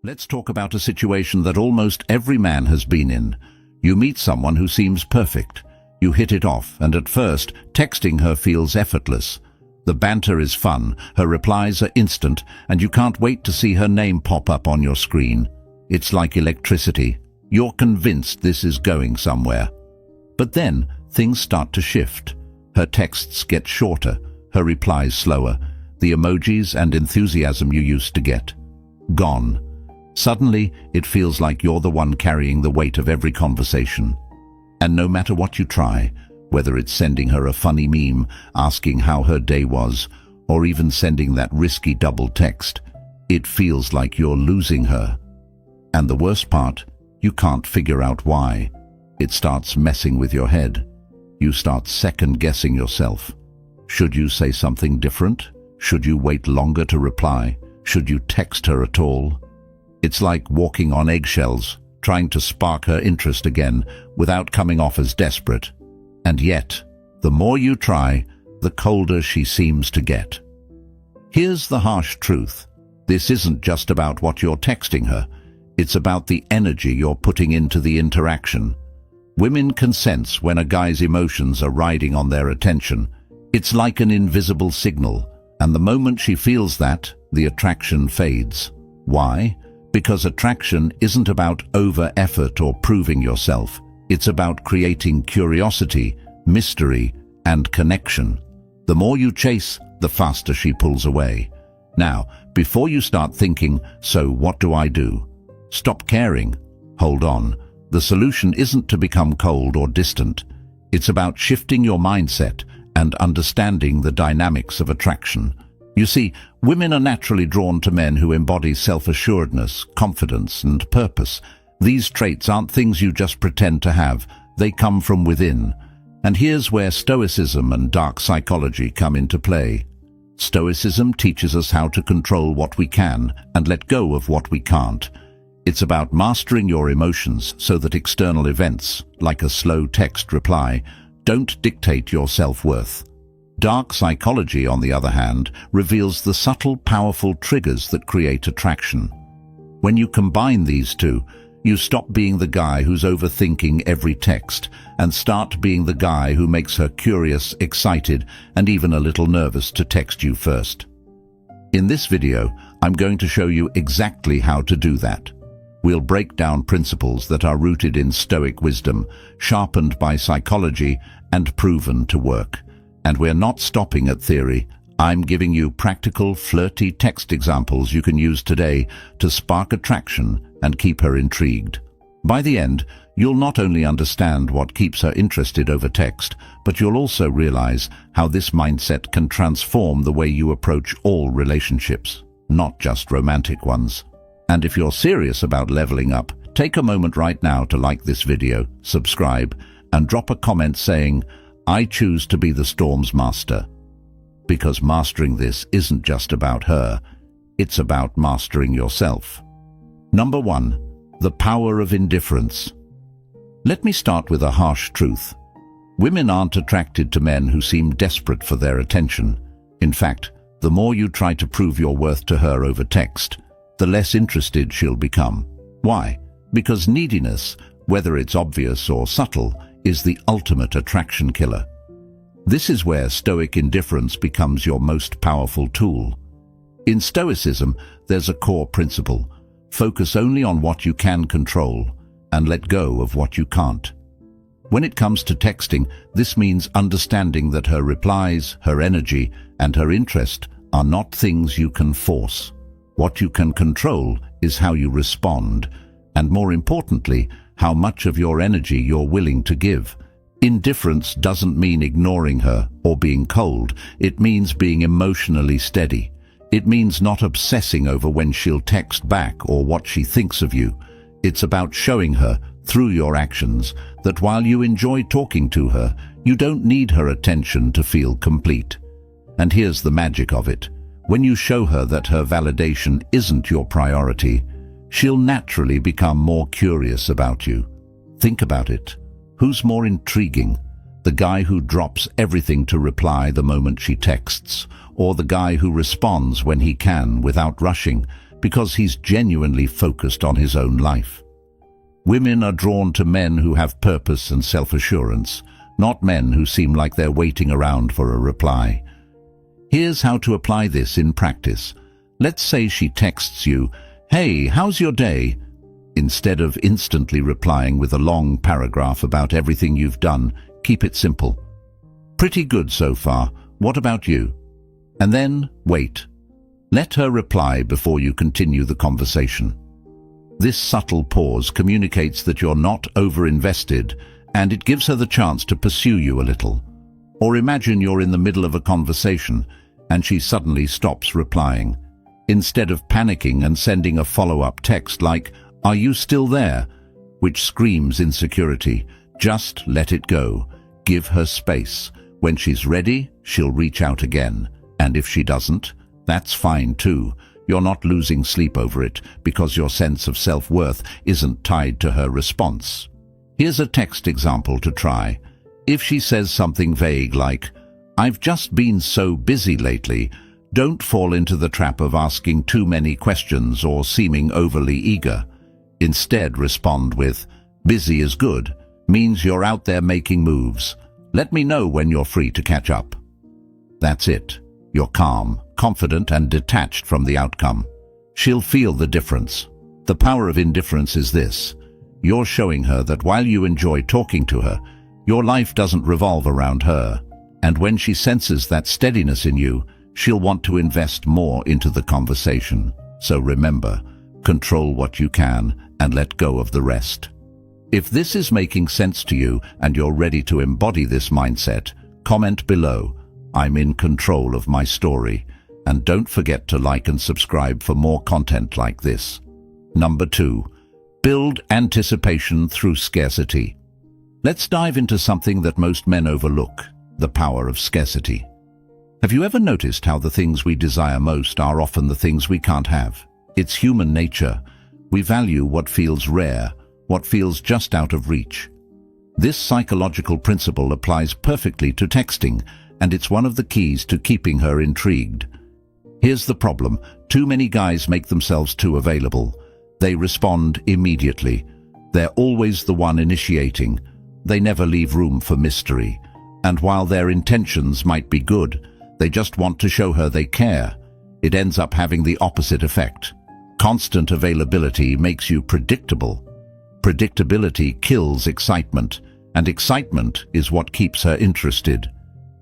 Let's talk about a situation that almost every man has been in. You meet someone who seems perfect. You hit it off, and at first, texting her feels effortless. The banter is fun, her replies are instant, and you can't wait to see her name pop up on your screen. It's like electricity. You're convinced this is going somewhere. But then, things start to shift. Her texts get shorter, her replies slower. The emojis and enthusiasm you used to get, gone. Suddenly, it feels like you're the one carrying the weight of every conversation. And no matter what you try, whether it's sending her a funny meme, asking how her day was, or even sending that risky double text, it feels like you're losing her. And the worst part, you can't figure out why. It starts messing with your head. You start second-guessing yourself. Should you say something different? Should you wait longer to reply? Should you text her at all? It's like walking on eggshells, trying to spark her interest again without coming off as desperate. And yet, the more you try, the colder she seems to get. Here's the harsh truth. This isn't just about what you're texting her. It's about the energy you're putting into the interaction. Women can sense when a guy's emotions are riding on their attention. It's like an invisible signal, and the moment she feels that, the attraction fades. Why? Because attraction isn't about over-effort or proving yourself. It's about creating curiosity, mystery, and connection. The more you chase, the faster she pulls away. Now, before you start thinking, so what do I do? Stop caring. Hold on. The solution isn't to become cold or distant. It's about shifting your mindset and understanding the dynamics of attraction. You see, women are naturally drawn to men who embody self-assuredness, confidence, and purpose. These traits aren't things you just pretend to have. They come from within. And here's where Stoicism and dark psychology come into play. Stoicism teaches us how to control what we can and let go of what we can't. It's about mastering your emotions so that external events, like a slow text reply, don't dictate your self-worth. Dark psychology, on the other hand, reveals the subtle, powerful triggers that create attraction. When you combine these two, you stop being the guy who's overthinking every text and start being the guy who makes her curious, excited, and even a little nervous to text you first. In this video, I'm going to show you exactly how to do that. We'll break down principles that are rooted in Stoic wisdom, sharpened by psychology, and proven to work. And we're not stopping at theory. I'm giving you practical, flirty text examples you can use today to spark attraction and keep her intrigued. By the end, you'll not only understand what keeps her interested over text, but you'll also realize how this mindset can transform the way you approach all relationships, not just romantic ones. And if you're serious about leveling up, take a moment right now to like this video, subscribe, and drop a comment saying, "I choose to be the storm's master." Because mastering this isn't just about her, it's about mastering yourself. Number 1, the power of indifference. Let me start with a harsh truth. Women aren't attracted to men who seem desperate for their attention. In fact, the more you try to prove your worth to her over text, the less interested she'll become. Why? Because neediness, whether it's obvious or subtle, is the ultimate attraction killer. This is where Stoic indifference becomes your most powerful tool. In Stoicism, there's a core principle: focus only on what you can control and let go of what you can't. When it comes to texting, this means understanding that her replies, her energy, and her interest are not things you can force. What you can control is how you respond, and more importantly, how much of your energy you're willing to give. Indifference doesn't mean ignoring her or being cold. It means being emotionally steady. It means not obsessing over when she'll text back or what she thinks of you. It's about showing her, through your actions, that while you enjoy talking to her, you don't need her attention to feel complete. And here's the magic of it. When you show her that her validation isn't your priority, she'll naturally become more curious about you. Think about it. Who's more intriguing? The guy who drops everything to reply the moment she texts, or the guy who responds when he can without rushing? because he's genuinely focused on his own life. Women are drawn to men who have purpose and self-assurance, not men who seem like they're waiting around for a reply. Here's how to apply this in practice. Let's say she texts you, "Hey, how's your day?" Instead of instantly replying with a long paragraph about everything you've done, keep it simple. "Pretty good so far. What about you?" And then wait. Let her reply before you continue the conversation. This subtle pause communicates that you're not over-invested, and it gives her the chance to pursue you a little. Or imagine you're in the middle of a conversation and she suddenly stops replying. Instead of panicking and sending a follow-up text like, "Are you still there?" which screams insecurity, just let it go. Give her space. When she's ready, she'll reach out again. And if she doesn't, that's fine too. You're not losing sleep over it because your sense of self-worth isn't tied to her response. Here's a text example to try. If she says something vague like, "I've just been so busy lately," don't fall into the trap of asking too many questions or seeming overly eager. Instead, respond with, "Busy is good, means you're out there making moves. Let me know when you're free to catch up." That's it. You're calm, confident, and detached from the outcome. She'll feel the difference. The power of indifference is this. You're showing her that while you enjoy talking to her, your life doesn't revolve around her. And when she senses that steadiness in you, she'll want to invest more into the conversation. So remember, control what you can and let go of the rest. If this is making sense to you and you're ready to embody this mindset, comment below. I'm in control of my story. And don't forget to like and subscribe for more content like this. Number 2. Build anticipation through scarcity. Let's dive into something that most men overlook, the power of scarcity. Have you ever noticed how the things we desire most are often the things we can't have? It's human nature. We value what feels rare, what feels just out of reach. This psychological principle applies perfectly to texting, and it's one of the keys to keeping her intrigued. Here's the problem. Too many guys make themselves too available. They respond immediately. They're always the one initiating. They never leave room for mystery. And while their intentions might be good, they just want to show her they care. It ends up having the opposite effect. Constant availability makes you predictable. Predictability kills excitement, and excitement is what keeps her interested.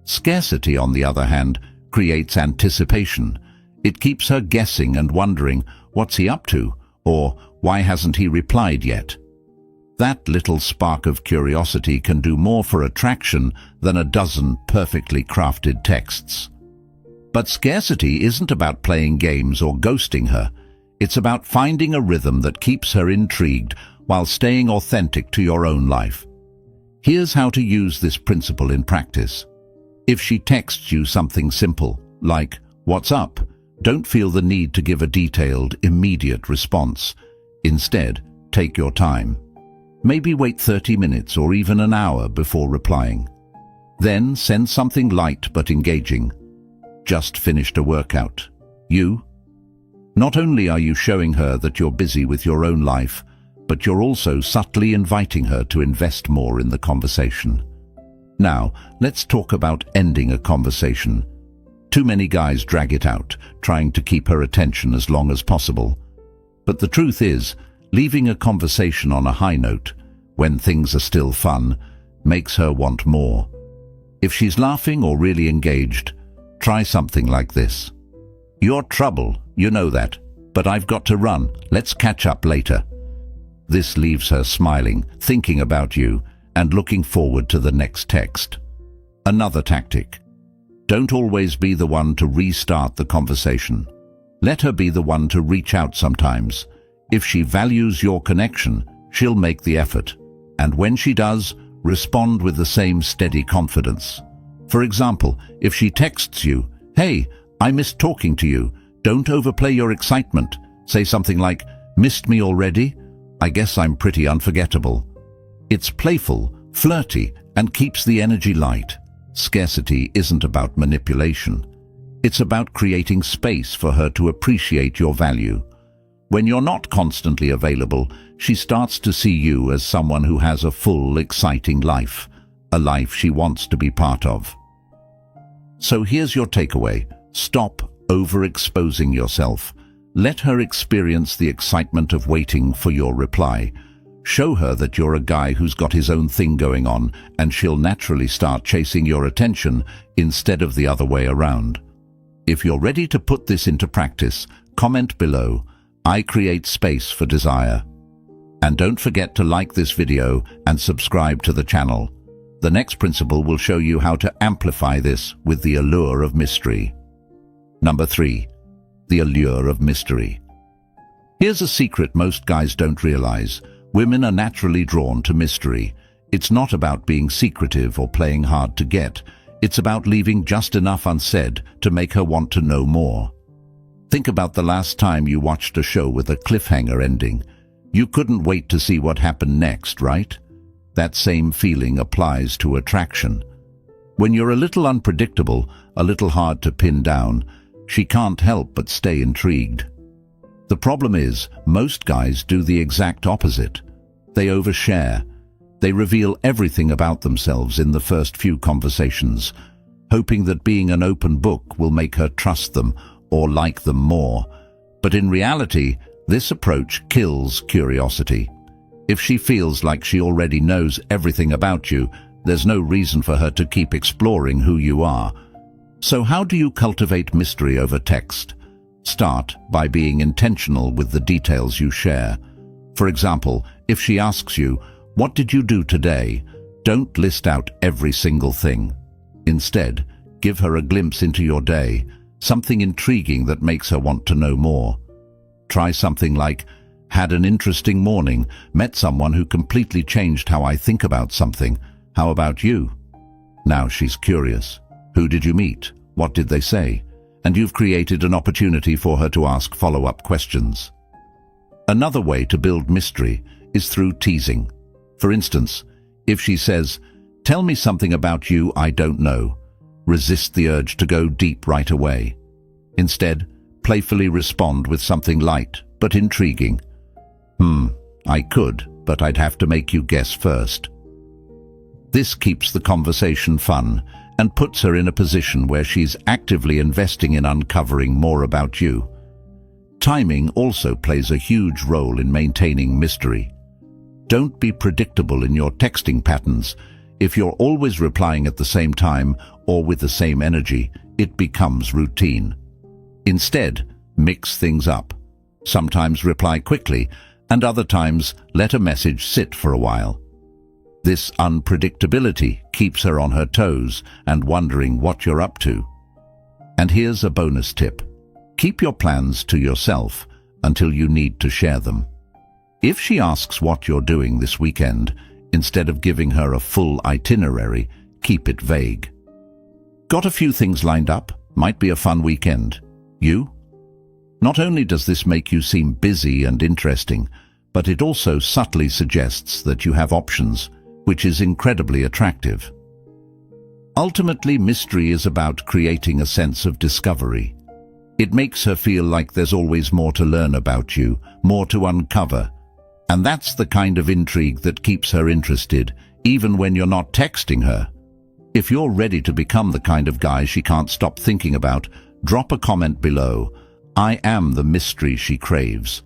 Scarcity, on the other hand, creates anticipation. It keeps her guessing and wondering, what's he up to? Or why hasn't he replied yet? That little spark of curiosity can do more for attraction than a dozen perfectly crafted texts. But scarcity isn't about playing games or ghosting her. It's about finding a rhythm that keeps her intrigued while staying authentic to your own life. Here's how to use this principle in practice. If she texts you something simple, like, "What's up?" don't feel the need to give a detailed, immediate response. Instead, take your time. Maybe wait 30 minutes or even an hour before replying. Then send something light but engaging. "Just finished a workout. You?" Not only are you showing her that you're busy with your own life, but you're also subtly inviting her to invest more in the conversation. Now, let's talk about ending a conversation. Too many guys drag it out, trying to keep her attention as long as possible. But the truth is, leaving a conversation on a high note, when things are still fun, makes her want more. If she's laughing or really engaged, try something like this. "You're trouble, you know that, but I've got to run. Let's catch up later." This leaves her smiling, thinking about you, and looking forward to the next text. Another tactic. Don't always be the one to restart the conversation. Let her be the one to reach out sometimes. If she values your connection, she'll make the effort. And when she does, respond with the same steady confidence. For example, if she texts you, "Hey, I missed talking to you," don't overplay your excitement. Say something like, "Missed me already? I guess I'm pretty unforgettable." It's playful, flirty, and keeps the energy light. Scarcity isn't about manipulation. It's about creating space for her to appreciate your value. When you're not constantly available, she starts to see you as someone who has a full, exciting life, a life she wants to be part of. So here's your takeaway. Stop overexposing yourself. Let her experience the excitement of waiting for your reply. Show her that you're a guy who's got his own thing going on, and she'll naturally start chasing your attention instead of the other way around. If you're ready to put this into practice, comment below. I create space for desire. And don't forget to like this video and subscribe to the channel. The next principle will show you how to amplify this with the allure of mystery. Number 3. The allure of mystery. Here's a secret most guys don't realize. Women are naturally drawn to mystery. It's not about being secretive or playing hard to get. It's about leaving just enough unsaid to make her want to know more. Think about the last time you watched a show with a cliffhanger ending. You couldn't wait to see what happened next, right? That same feeling applies to attraction. When you're a little unpredictable, a little hard to pin down, she can't help but stay intrigued. The problem is, most guys do the exact opposite. They overshare. They reveal everything about themselves in the first few conversations, hoping that being an open book will make her trust them or like them more. But in reality, this approach kills curiosity. If she feels like she already knows everything about you, there's no reason for her to keep exploring who you are. So how do you cultivate mystery over text? Start by being intentional with the details you share. For example, if she asks you, "What did you do today?" don't list out every single thing. Instead, give her a glimpse into your day, something intriguing that makes her want to know more. Try something like, "Had an interesting morning, met someone who completely changed how I think about something. How about you?" Now she's curious. Who did you meet? What did they say? And you've created an opportunity for her to ask follow-up questions. Another way to build mystery is through teasing. For instance, if she says, "Tell me something about you I don't know," resist the urge to go deep right away. Instead, playfully respond with something light but intriguing. I could, but I'd have to make you guess first." This keeps the conversation fun and puts her in a position where she's actively investing in uncovering more about you. Timing also plays a huge role in maintaining mystery. Don't be predictable in your texting patterns. If you're always replying at the same time or with the same energy, it becomes routine. Instead, mix things up. Sometimes reply quickly, and other times let a message sit for a while. This unpredictability keeps her on her toes and wondering what you're up to. And here's a bonus tip. Keep your plans to yourself until you need to share them. If she asks what you're doing this weekend, instead of giving her a full itinerary, keep it vague. Got a few things lined up? Might be a fun weekend. You? Not only does this make you seem busy and interesting, but it also subtly suggests that you have options, which is incredibly attractive. Ultimately, mystery is about creating a sense of discovery. It makes her feel like there's always more to learn about you, more to uncover. And that's the kind of intrigue that keeps her interested, even when you're not texting her. If you're ready to become the kind of guy she can't stop thinking about, drop a comment below. I am the mystery she craves.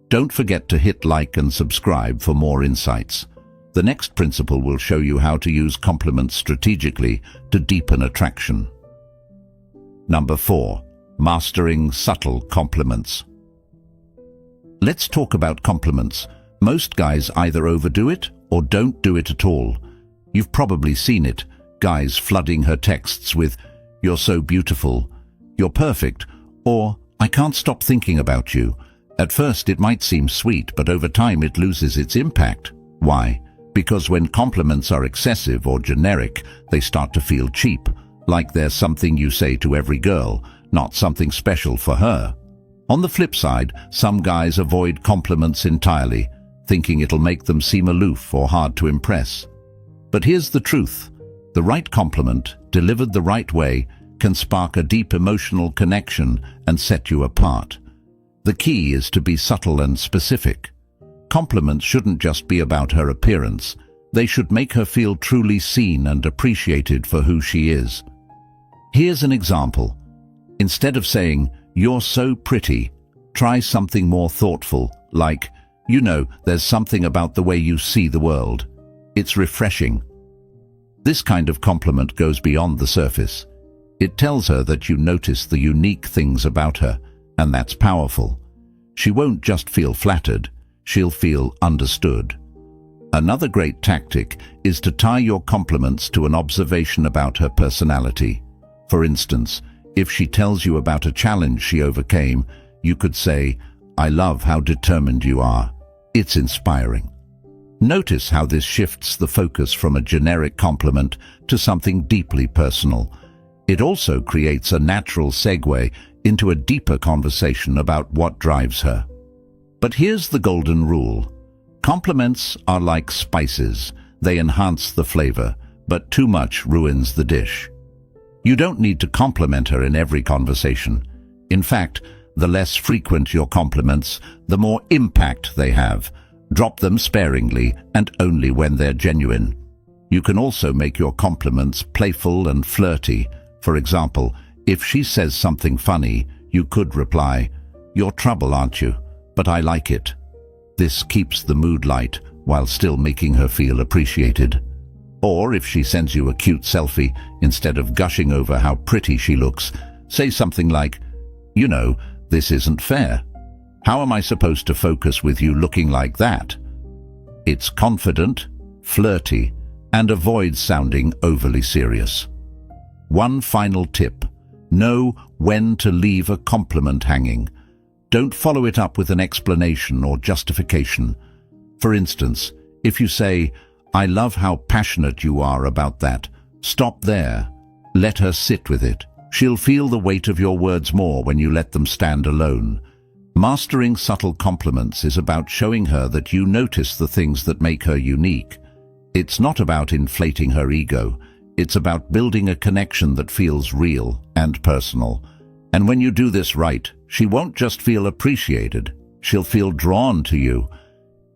Don't forget to hit like and subscribe for more insights. The next principle will show you how to use compliments strategically to deepen attraction. Number 4. Mastering subtle compliments. Let's talk about compliments. Most guys either overdo it or don't do it at all. You've probably seen it. Guys flooding her texts with, "You're so beautiful," "You're perfect," or "I can't stop thinking about you." At first it might seem sweet, but over time it loses its impact. Why? Because when compliments are excessive or generic, they start to feel cheap, like they're something you say to every girl, not something special for her. On the flip side, some guys avoid compliments entirely, thinking it'll make them seem aloof or hard to impress. But here's the truth. The right compliment, delivered the right way, can spark a deep emotional connection and set you apart. The key is to be subtle and specific. Compliments shouldn't just be about her appearance. They should make her feel truly seen and appreciated for who she is. Here's an example. Instead of saying, "You're so pretty," try something more thoughtful, like, "There's something about the way you see the world. It's refreshing." This kind of compliment goes beyond the surface. It tells her that you notice the unique things about her, and that's powerful. She won't just feel flattered, she'll feel understood. Another great tactic is to tie your compliments to an observation about her personality. For instance, if she tells you about a challenge she overcame, you could say, "I love how determined you are. It's inspiring." Notice how this shifts the focus from a generic compliment to something deeply personal. It also creates a natural segue into a deeper conversation about what drives her. But here's the golden rule. Compliments are like spices. They enhance the flavor, but too much ruins the dish. You don't need to compliment her in every conversation. In fact, the less frequent your compliments, the more impact they have. Drop them sparingly and only when they're genuine. You can also make your compliments playful and flirty. For example, if she says something funny, you could reply, "You're trouble, aren't you? But I like it." This keeps the mood light while still making her feel appreciated. Or if she sends you a cute selfie, instead of gushing over how pretty she looks, say something like, "This isn't fair. How am I supposed to focus with you looking like that?" It's confident, flirty, and avoids sounding overly serious. One final tip. Know when to leave a compliment hanging. Don't follow it up with an explanation or justification. For instance, if you say, "I love how passionate you are about that," stop there. Let her sit with it. She'll feel the weight of your words more when you let them stand alone. Mastering subtle compliments is about showing her that you notice the things that make her unique. It's not about inflating her ego. It's about building a connection that feels real and personal. And when you do this right, she won't just feel appreciated, she'll feel drawn to you.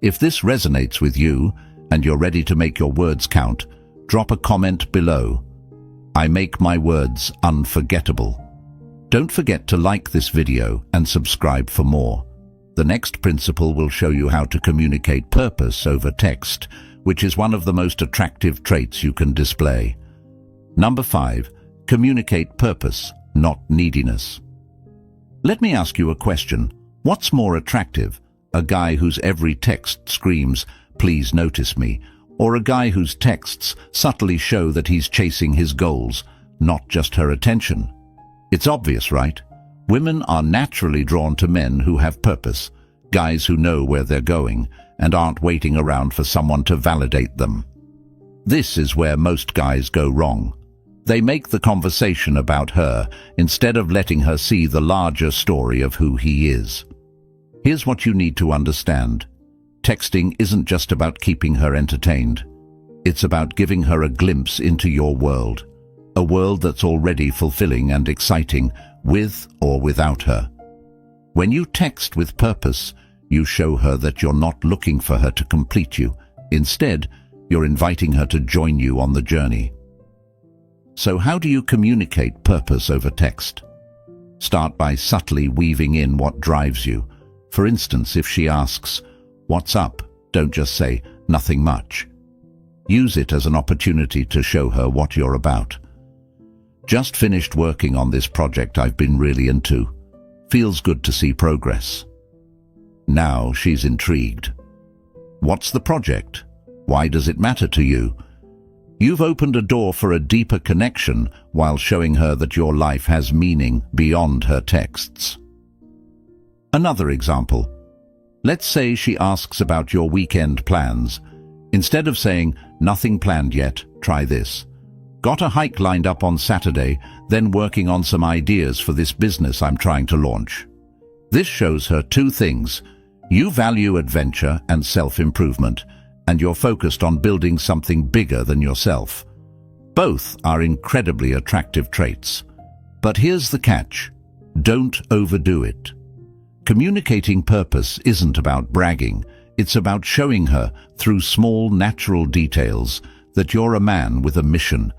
If this resonates with you, and you're ready to make your words count, drop a comment below. I make my words unforgettable. Don't forget to like this video and subscribe for more. The next principle will show you how to communicate purpose over text, which is one of the most attractive traits you can display. Number 5, communicate purpose, not neediness. Let me ask you a question. What's more attractive? A guy whose every text screams, "Please notice me," or a guy whose texts subtly show that he's chasing his goals, not just her attention? It's obvious, right? Women are naturally drawn to men who have purpose, guys who know where they're going and aren't waiting around for someone to validate them. This is where most guys go wrong. They make the conversation about her instead of letting her see the larger story of who he is. Here's what you need to understand. Texting isn't just about keeping her entertained. It's about giving her a glimpse into your world, a world that's already fulfilling and exciting, with or without her. When you text with purpose, you show her that you're not looking for her to complete you. Instead, you're inviting her to join you on the journey. So how do you communicate purpose over text? Start by subtly weaving in what drives you. For instance, if she asks, "What's up?" don't just say, "Nothing much." Use it as an opportunity to show her what you're about. "Just finished working on this project I've been really into. Feels good to see progress." Now she's intrigued. What's the project? Why does it matter to you? You've opened a door for a deeper connection while showing her that your life has meaning beyond her texts. Another example. Let's say she asks about your weekend plans. Instead of saying, "Nothing planned yet, try this. Got a hike lined up on Saturday, then working on some ideas for this business I'm trying to launch." This shows her two things. You value adventure and self-improvement, and you're focused on building something bigger than yourself. Both are incredibly attractive traits. But here's the catch. Don't overdo it. Communicating purpose isn't about bragging. It's about showing her, through small, natural details, that you're a man with a mission.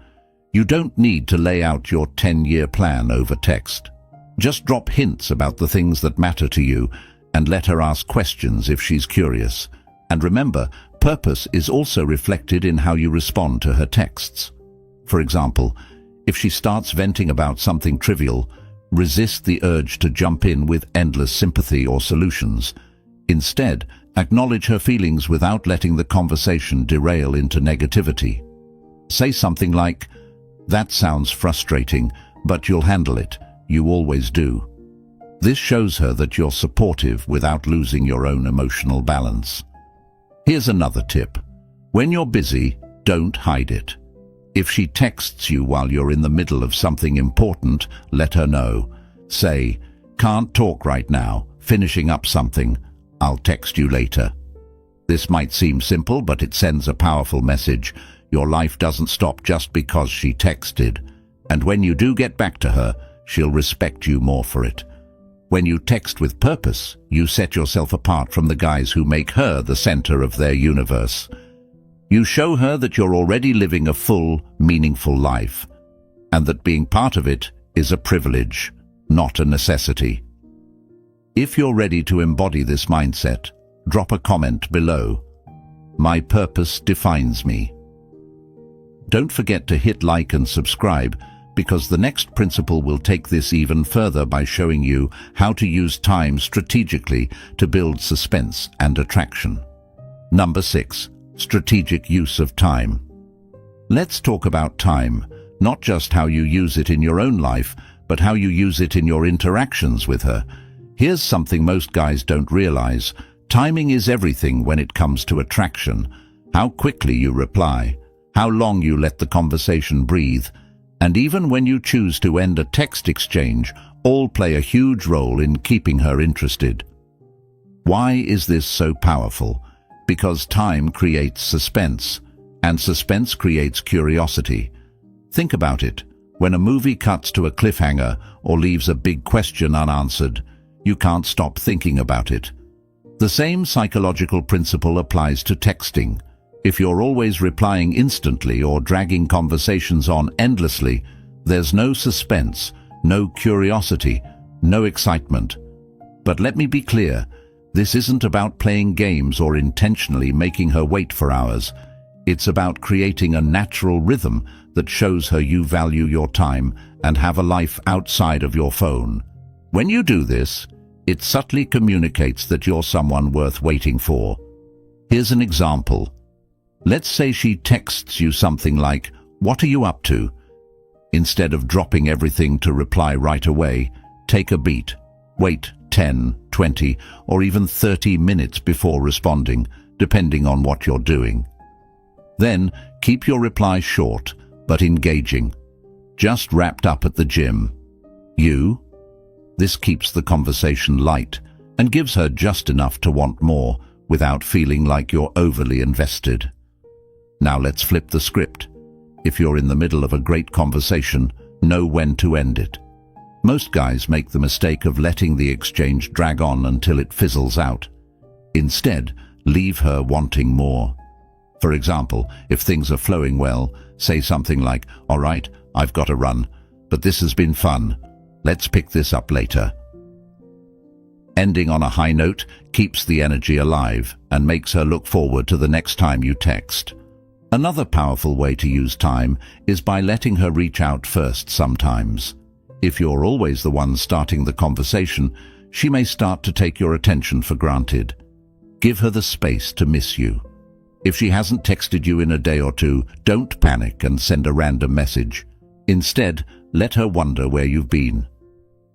You don't need to lay out your 10-year plan over text. Just drop hints about the things that matter to you and let her ask questions if she's curious. And remember, purpose is also reflected in how you respond to her texts. For example, if she starts venting about something trivial, resist the urge to jump in with endless sympathy or solutions. Instead, acknowledge her feelings without letting the conversation derail into negativity. Say something like, "That sounds frustrating, but you'll handle it. You always do." This shows her that you're supportive without losing your own emotional balance. Here's another tip. When you're busy, don't hide it. If she texts you while you're in the middle of something important, let her know. Say, "Can't talk right now, finishing up something. I'll text you later." This might seem simple, but it sends a powerful message. Your life doesn't stop just because she texted. And when you do get back to her, she'll respect you more for it. When you text with purpose, you set yourself apart from the guys who make her the center of their universe. You show her that you're already living a full, meaningful life, and that being part of it is a privilege, not a necessity. If you're ready to embody this mindset, drop a comment below. My purpose defines me. Don't forget to hit like and subscribe, because the next principle will take this even further by showing you how to use time strategically to build suspense and attraction. Number 6. Strategic use of time. Let's talk about time, not just how you use it in your own life, but how you use it in your interactions with her. Here's something most guys don't realize. Timing is everything when it comes to attraction. How quickly you reply, how long you let the conversation breathe, and even when you choose to end a text exchange, all play a huge role in keeping her interested. Why is this so powerful? Because time creates suspense, and suspense creates curiosity. Think about it. When a movie cuts to a cliffhanger or leaves a big question unanswered, you can't stop thinking about it. The same psychological principle applies to texting. If you're always replying instantly or dragging conversations on endlessly, there's no suspense, no curiosity, no excitement. But let me be clear, this isn't about playing games or intentionally making her wait for hours. It's about creating a natural rhythm that shows her you value your time and have a life outside of your phone. When you do this, it subtly communicates that you're someone worth waiting for. Here's an example. Let's say she texts you something like, "What are you up to?" Instead of dropping everything to reply right away, take a beat. Wait 10, 20, or even 30 minutes before responding, depending on what you're doing. Then, keep your reply short, but engaging. Just wrapped up at the gym. You? This keeps the conversation light and gives her just enough to want more without feeling like you're overly invested. Now let's flip the script. If you're in the middle of a great conversation, know when to end it. Most guys make the mistake of letting the exchange drag on until it fizzles out. Instead, leave her wanting more. For example, if things are flowing well, say something like, "All right, I've got to run, but this has been fun. Let's pick this up later." Ending on a high note keeps the energy alive and makes her look forward to the next time you text. Another powerful way to use time is by letting her reach out first sometimes. If you're always the one starting the conversation, she may start to take your attention for granted. Give her the space to miss you. If she hasn't texted you in a day or two, don't panic and send a random message. Instead, let her wonder where you've been.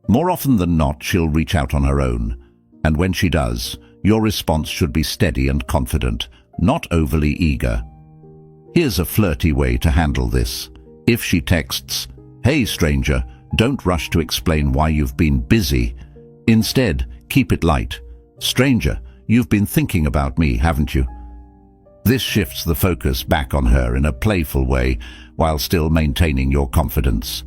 More often than not, she'll reach out on her own. And when she does, your response should be steady and confident, not overly eager. Here's a flirty way to handle this. If she texts, "Hey stranger," don't rush to explain why you've been busy. Instead, keep it light. "Stranger, you've been thinking about me, haven't you?" This shifts the focus back on her in a playful way while still maintaining your confidence.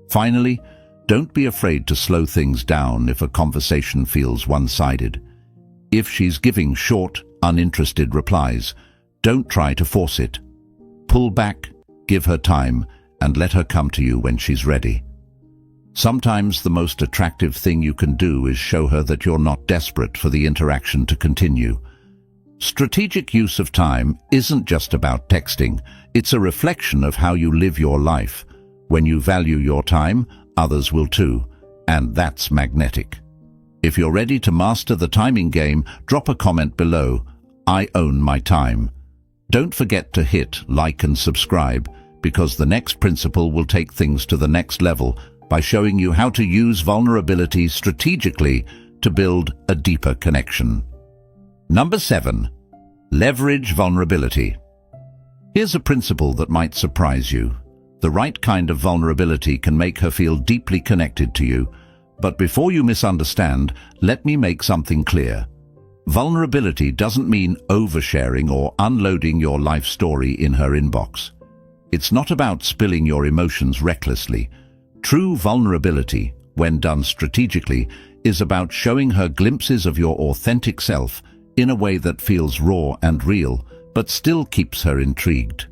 Finally, Don't be afraid to slow things down if a conversation feels one-sided. If she's giving short, uninterested replies, don't try to force it. Pull back, give her time, and let her come to you when she's ready. Sometimes the most attractive thing you can do is show her that you're not desperate for the interaction to continue. Strategic use of time isn't just about texting, it's a reflection of how you live your life. When you value your time, others will too, and that's magnetic. If you're ready to master the timing game, drop a comment below. I own my time. Don't forget to hit like and subscribe, because the next principle will take things to the next level by showing you how to use vulnerability strategically to build a deeper connection. Number 7. Leverage vulnerability. Here's a principle that might surprise you. The right kind of vulnerability can make her feel deeply connected to you. But before you misunderstand, let me make something clear. Vulnerability doesn't mean oversharing or unloading your life story in her inbox. It's not about spilling your emotions recklessly. True vulnerability, when done strategically, is about showing her glimpses of your authentic self in a way that feels raw and real, but still keeps her intrigued.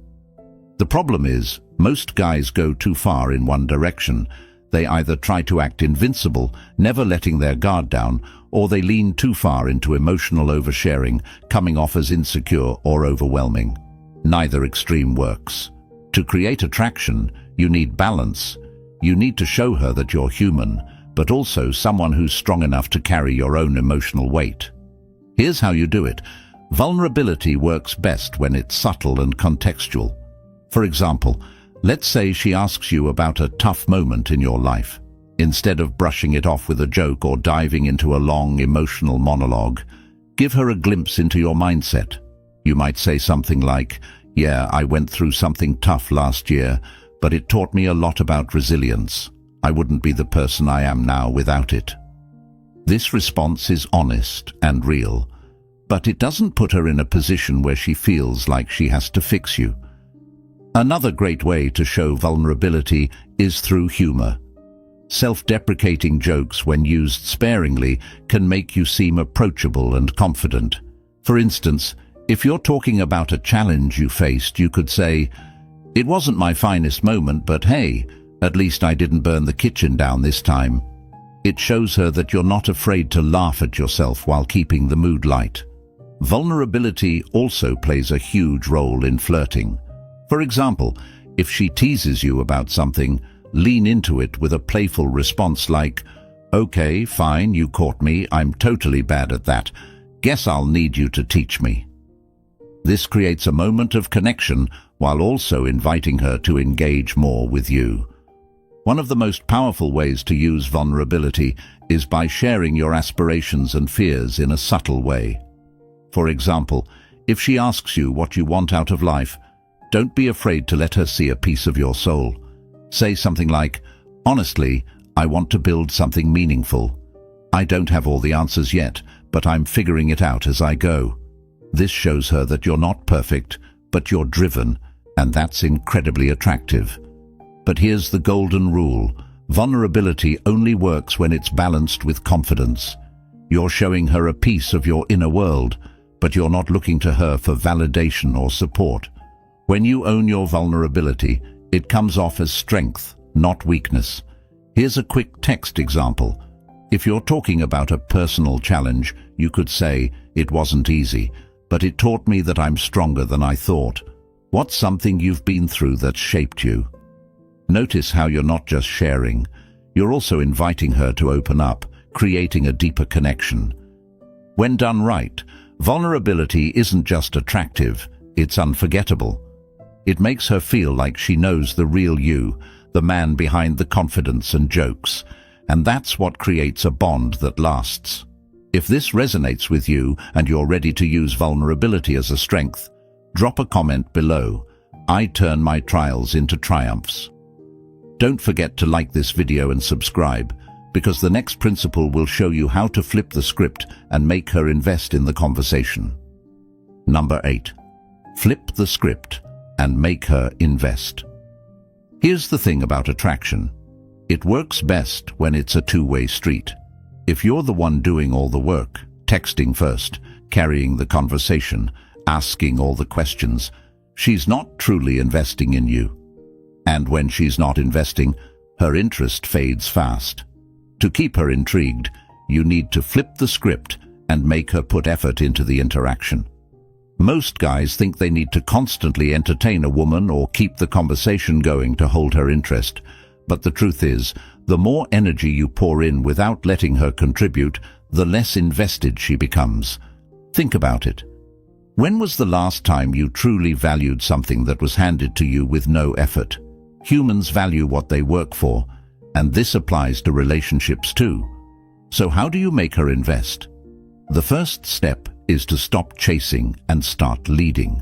The problem is, most guys go too far in one direction. They either try to act invincible, never letting their guard down, or they lean too far into emotional oversharing, coming off as insecure or overwhelming. Neither extreme works. To create attraction, you need balance. You need to show her that you're human, but also someone who's strong enough to carry your own emotional weight. Here's how you do it. Vulnerability works best when it's subtle and contextual. For example, let's say she asks you about a tough moment in your life. Instead of brushing it off with a joke or diving into a long emotional monologue, give her a glimpse into your mindset. You might say something like, "Yeah, I went through something tough last year, but it taught me a lot about resilience. I wouldn't be the person I am now without it." This response is honest and real, but it doesn't put her in a position where she feels like she has to fix you. Another great way to show vulnerability is through humor. Self-deprecating jokes, when used sparingly, can make you seem approachable and confident. For instance, if you're talking about a challenge you faced, you could say, "It wasn't my finest moment, but hey, at least I didn't burn the kitchen down this time." It shows her that you're not afraid to laugh at yourself while keeping the mood light. Vulnerability also plays a huge role in flirting. For example, if she teases you about something, lean into it with a playful response like, "Okay, fine, you caught me, I'm totally bad at that. Guess I'll need you to teach me." This creates a moment of connection while also inviting her to engage more with you. One of the most powerful ways to use vulnerability is by sharing your aspirations and fears in a subtle way. For example, if she asks you what you want out of life, don't be afraid to let her see a piece of your soul. Say something like, "Honestly, I want to build something meaningful. I don't have all the answers yet, but I'm figuring it out as I go." This shows her that you're not perfect, but you're driven, and that's incredibly attractive. But here's the golden rule. Vulnerability only works when it's balanced with confidence. You're showing her a piece of your inner world, but you're not looking to her for validation or support. When you own your vulnerability, it comes off as strength, not weakness. Here's a quick text example. If you're talking about a personal challenge, you could say, "It wasn't easy, but it taught me that I'm stronger than I thought." What's something you've been through that shaped you? Notice how you're not just sharing, you're also inviting her to open up, creating a deeper connection. When done right, vulnerability isn't just attractive, it's unforgettable. It makes her feel like she knows the real you, the man behind the confidence and jokes, and that's what creates a bond that lasts. If this resonates with you and you're ready to use vulnerability as a strength, drop a comment below. I turn my trials into triumphs. Don't forget to like this video and subscribe, because the next principle will show you how to flip the script and make her invest in the conversation. Number 8. Flip the script and make her invest. Here's the thing about attraction. It works best when it's a two-way street. If you're the one doing all the work, texting first, carrying the conversation, asking all the questions, she's not truly investing in you. And when she's not investing, her interest fades fast. To keep her intrigued, you need to flip the script and make her put effort into the interaction. Most guys think they need to constantly entertain a woman or keep the conversation going to hold her interest. But the truth is, the more energy you pour in without letting her contribute, the less invested she becomes. Think about it. When was the last time you truly valued something that was handed to you with no effort? Humans value what they work for, and this applies to relationships too. So how do you make her invest? The first step is to stop chasing and start leading.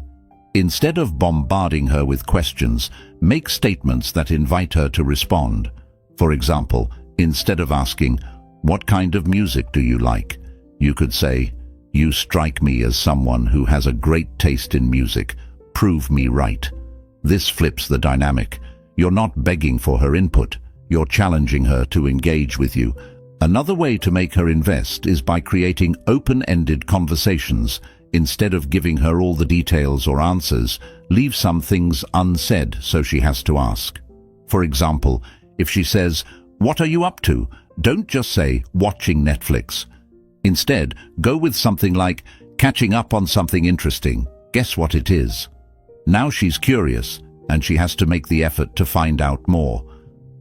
Instead of bombarding her with questions, make statements that invite her to respond. For example, instead of asking, "What kind of music do you like?" you could say, "You strike me as someone who has a great taste in music. Prove me right." This flips the dynamic. You're not begging for her input. You're challenging her to engage with you. Another way to make her invest is by creating open-ended conversations. Instead of giving her all the details or answers, leave some things unsaid so she has to ask. For example, if she says, "What are you up to?" don't just say, "Watching Netflix." Instead, go with something like, "Catching up on something interesting. Guess what it is?" Now she's curious, and she has to make the effort to find out more.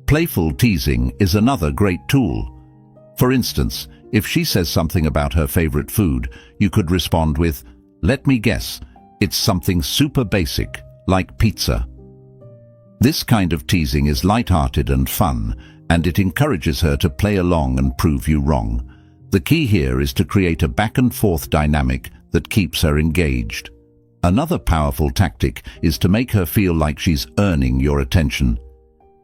Playful teasing is another great tool. For instance, if she says something about her favorite food, you could respond with, "Let me guess, it's something super basic, like pizza." This kind of teasing is light-hearted and fun, and it encourages her to play along and prove you wrong. The key here is to create a back-and-forth dynamic that keeps her engaged. Another powerful tactic is to make her feel like she's earning your attention.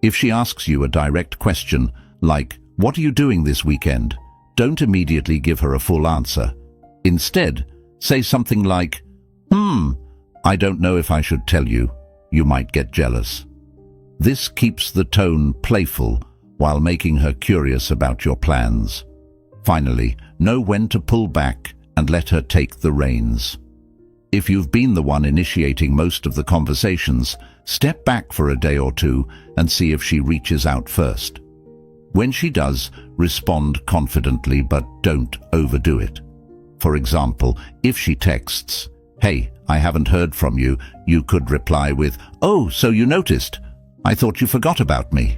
If she asks you a direct question, like, "What are you doing this weekend?" don't immediately give her a full answer. Instead, say something like, "I don't know if I should tell you. You might get jealous." This keeps the tone playful while making her curious about your plans. Finally, know when to pull back and let her take the reins. If you've been the one initiating most of the conversations, step back for a day or two and see if she reaches out first. When she does, respond confidently but don't overdo it. For example, if she texts, "Hey, I haven't heard from you," you could reply with, "Oh, so you noticed? I thought you forgot about me."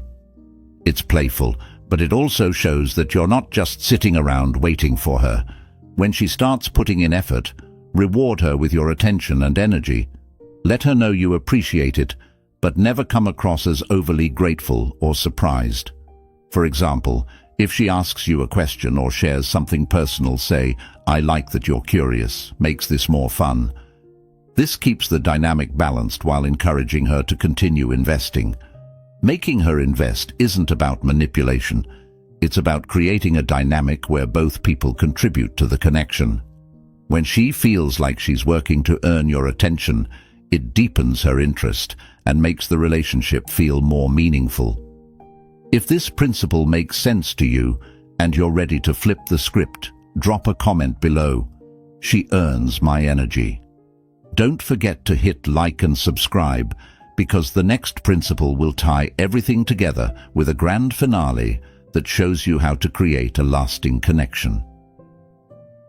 It's playful, but it also shows that you're not just sitting around waiting for her. When she starts putting in effort, reward her with your attention and energy. Let her know you appreciate it, but never come across as overly grateful or surprised. For example, if she asks you a question or shares something personal, say, "I like that you're curious. Makes this more fun." This keeps the dynamic balanced while encouraging her to continue investing. Making her invest isn't about manipulation. It's about creating a dynamic where both people contribute to the connection. When she feels like she's working to earn your attention, it deepens her interest and makes the relationship feel more meaningful. If this principle makes sense to you and you're ready to flip the script, drop a comment below. She earns my energy. Don't forget to hit like and subscribe, because the next principle will tie everything together with a grand finale that shows you how to create a lasting connection.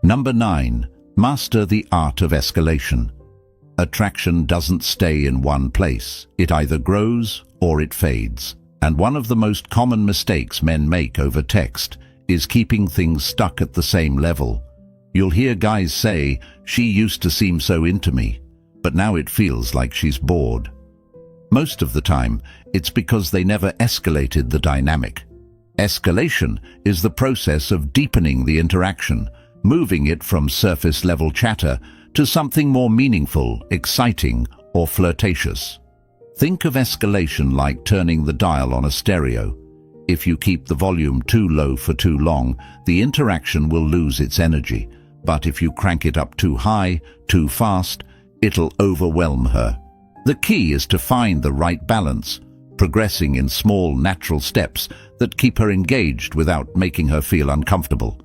Number 9. Master the art of escalation. Attraction doesn't stay in one place. It either grows or it fades. And one of the most common mistakes men make over text is keeping things stuck at the same level. You'll hear guys say, "She used to seem so into me, but now it feels like she's bored." Most of the time, it's because they never escalated the dynamic. Escalation is the process of deepening the interaction, moving it from surface-level chatter to something more meaningful, exciting, or flirtatious. Think of escalation like turning the dial on a stereo. If you keep the volume too low for too long, the interaction will lose its energy. But if you crank it up too high, too fast, it'll overwhelm her. The key is to find the right balance. progressing in small, natural steps that keep her engaged without making her feel uncomfortable.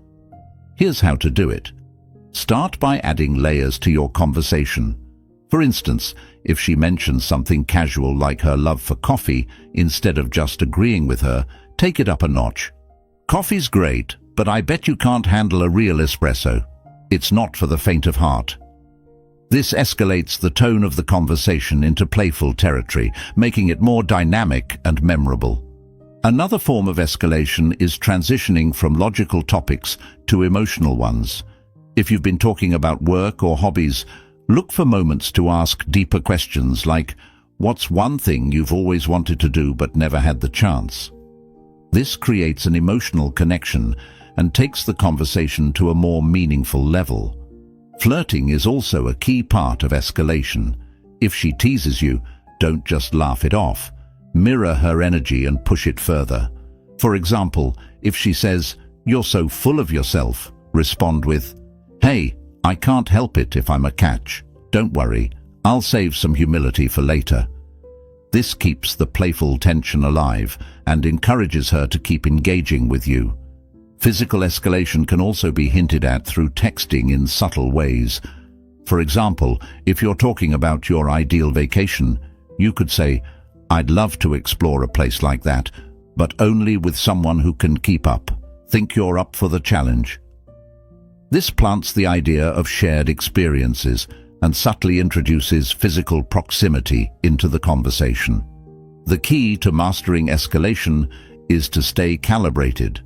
Here's how to do it. Start by adding layers to your conversation. For instance, if she mentions something casual like her love for coffee, instead of just agreeing with her, take it up a notch. "Coffee's great, but I bet you can't handle a real espresso. It's not for the faint of heart." This escalates the tone of the conversation into playful territory, making it more dynamic and memorable. Another form of escalation is transitioning from logical topics to emotional ones. If you've been talking about work or hobbies, look for moments to ask deeper questions like, "What's one thing you've always wanted to do but never had the chance?" This creates an emotional connection and takes the conversation to a more meaningful level. Flirting is also a key part of escalation. If she teases you, don't just laugh it off. Mirror her energy and push it further. For example, if she says, "You're so full of yourself," respond with, "Hey, I can't help it if I'm a catch. Don't worry, I'll save some humility for later." This keeps the playful tension alive and encourages her to keep engaging with you. Physical escalation can also be hinted at through texting in subtle ways. For example, if you're talking about your ideal vacation, you could say, "I'd love to explore a place like that, but only with someone who can keep up. Think you're up for the challenge?" This plants the idea of shared experiences and subtly introduces physical proximity into the conversation. The key to mastering escalation is to stay calibrated.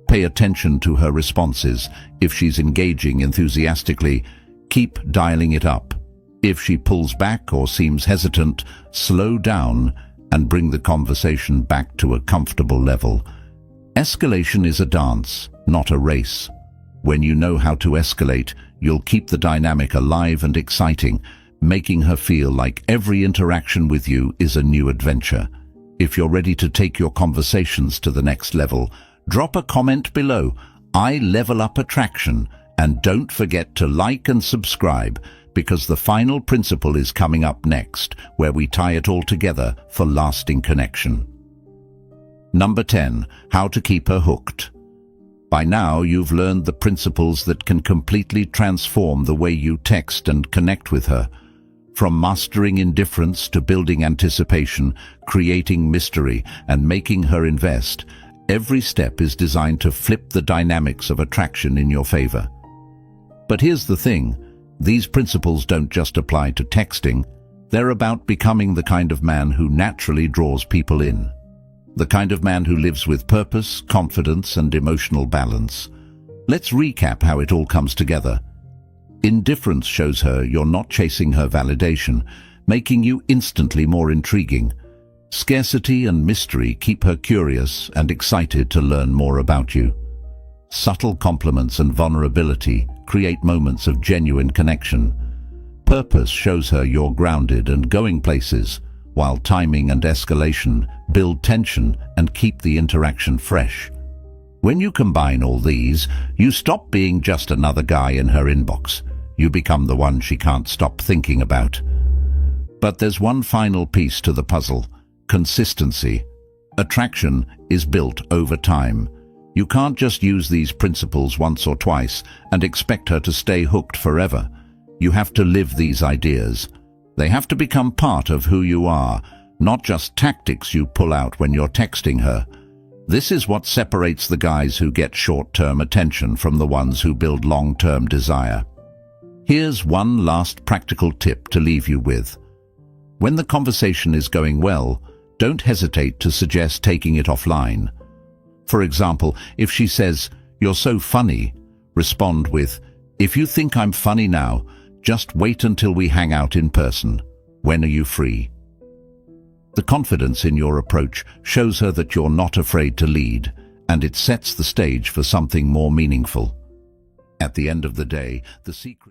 Pay attention to her responses. If she's engaging enthusiastically, keep dialing it up. If she pulls back or seems hesitant, slow down and bring the conversation back to a comfortable level. Escalation is a dance, not a race. When you know how to escalate, you'll keep the dynamic alive and exciting, making her feel like every interaction with you is a new adventure. If you're ready to take your conversations to the next level, drop a comment below. I level up attraction, and don't forget to like and subscribe, because the final principle is coming up next, where we tie it all together for lasting connection. Number 10. How to keep her hooked. By now, you've learned the principles that can completely transform the way you text and connect with her. From mastering indifference to building anticipation, creating mystery, and making her invest, every step is designed to flip the dynamics of attraction in your favor. But here's the thing, these principles don't just apply to texting. They're about becoming the kind of man who naturally draws people in. The kind of man who lives with purpose, confidence, and emotional balance. Let's recap how it all comes together. Indifference shows her you're not chasing her validation, making you instantly more intriguing. Scarcity and mystery keep her curious and excited to learn more about you. Subtle compliments and vulnerability create moments of genuine connection. Purpose shows her you're grounded and going places, while timing and escalation build tension and keep the interaction fresh. When you combine all these, you stop being just another guy in her inbox. You become the one she can't stop thinking about. But there's one final piece to the puzzle: consistency. Attraction is built over time. You can't just use these principles once or twice and expect her to stay hooked forever. You have to live these ideas. They have to become part of who you are, not just tactics you pull out when you're texting her. This is what separates the guys who get short-term attention from the ones who build long-term desire. Here's one last practical tip to leave you with. When the conversation is going well, don't hesitate to suggest taking it offline. For example, if she says, "You're so funny," respond with, "If you think I'm funny now, just wait until we hang out in person. When are you free?" The confidence in your approach shows her that you're not afraid to lead, and it sets the stage for something more meaningful. At the end of the day, the secret